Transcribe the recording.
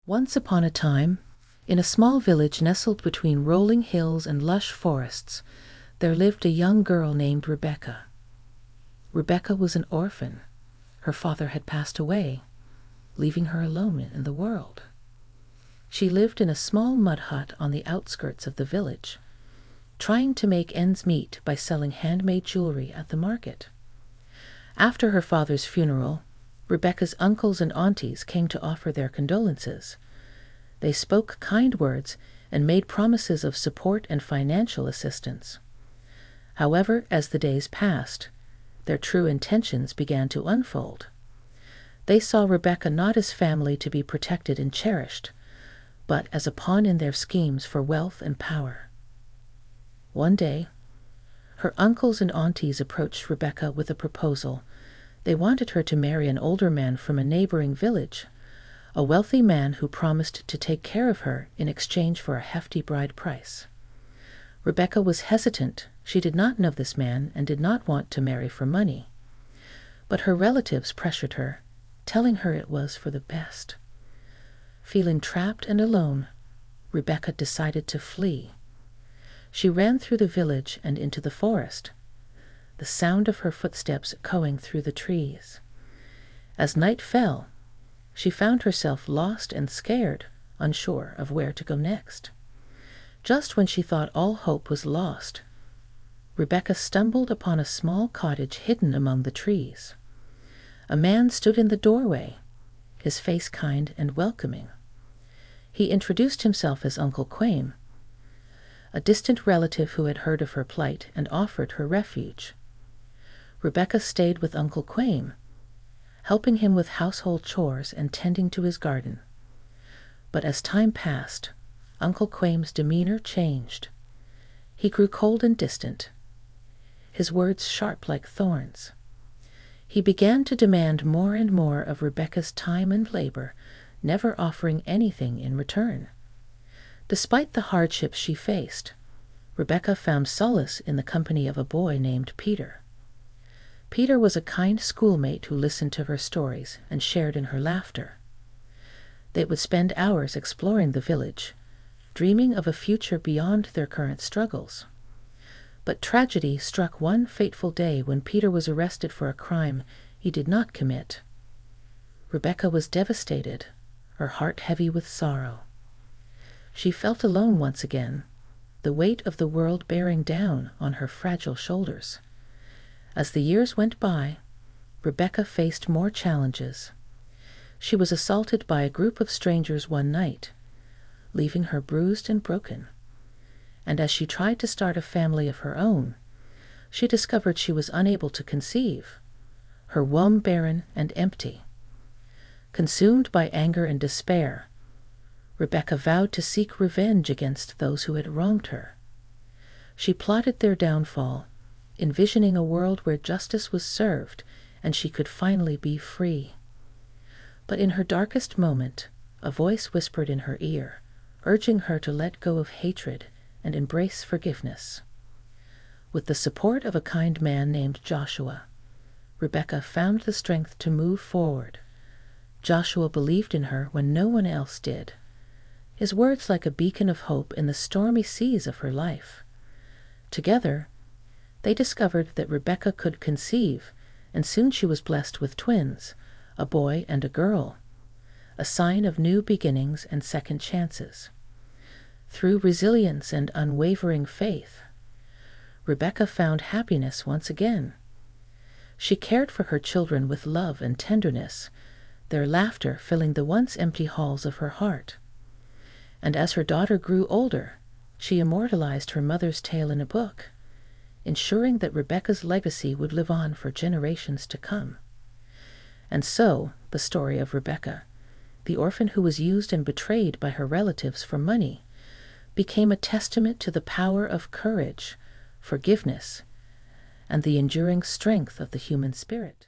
Once upon a time, in a small village nestled between rolling hills and lush forests, there lived a young girl named Rebecca. Rebecca was an orphan. Her father had passed away, leaving her alone in the world. She lived in a small mud hut on the outskirts of the village, trying to make ends meet by selling handmade jewelry at the market. After her father's funeral, Rebecca's uncles and aunties came to offer their condolences. They spoke kind words and made promises of support and financial assistance. However, as the days passed, their true intentions began to unfold. They saw Rebecca not as family to be protected and cherished, but as a pawn in their schemes for wealth and power. One day, her uncles and aunties approached Rebecca with a proposal. They wanted her to marry an older man from a neighboring village, a wealthy man who promised to take care of her in exchange for a hefty bride price. Rebecca was hesitant. She did not know this man and did not want to marry for money. But her relatives pressured her, telling her it was for the best. Feeling trapped and alone, Rebecca decided to flee. She ran through the village and into the forest, the sound of her footsteps echoing through the trees. As night fell, she found herself lost and scared, unsure of where to go next. Just when she thought all hope was lost, Rebecca stumbled upon a small cottage hidden among the trees. A man stood in the doorway, his face kind and welcoming. He introduced himself as Uncle Kwame, a distant relative who had heard of her plight and offered her refuge. Rebecca stayed with Uncle Kwame, helping him with household chores and tending to his garden. But as time passed, Uncle Kwame's demeanor changed. He grew cold and distant, his words sharp like thorns. He began to demand more and more of Rebecca's time and labor, never offering anything in return. Despite the hardships she faced, Rebecca found solace in the company of a boy named Peter. Peter was a kind schoolmate who listened to her stories and shared in her laughter. They would spend hours exploring the village, dreaming of a future beyond their current struggles. But tragedy struck one fateful day when Peter was arrested for a crime he did not commit. Rebecca was devastated, her heart heavy with sorrow. She felt alone once again, the weight of the world bearing down on her fragile shoulders. As the years went by, Rebecca faced more challenges. She was assaulted by a group of strangers one night, leaving her bruised and broken. And as she tried to start a family of her own, she discovered she was unable to conceive, her womb barren and empty. Consumed by anger and despair, Rebecca vowed to seek revenge against those who had wronged her. She plotted their downfall, envisioning a world where justice was served and she could finally be free. But in her darkest moment, a voice whispered in her ear, urging her to let go of hatred and embrace forgiveness. With the support of a kind man named Joshua, Rebecca found the strength to move forward. Joshua believed in her when no one else did, his words like a beacon of hope in the stormy seas of her life. Together, they discovered that Rebecca could conceive, and soon she was blessed with twins, a boy and a girl, a sign of new beginnings and second chances. Through resilience and unwavering faith, Rebecca found happiness once again. She cared for her children with love and tenderness, their laughter filling the once empty halls of her heart. And as her daughter grew older, she immortalized her mother's tale in a book, ensuring that Rebecca's legacy would live on for generations to come. And so, the story of Rebecca, the orphan who was used and betrayed by her relatives for money, became a testament to the power of courage, forgiveness, and the enduring strength of the human spirit.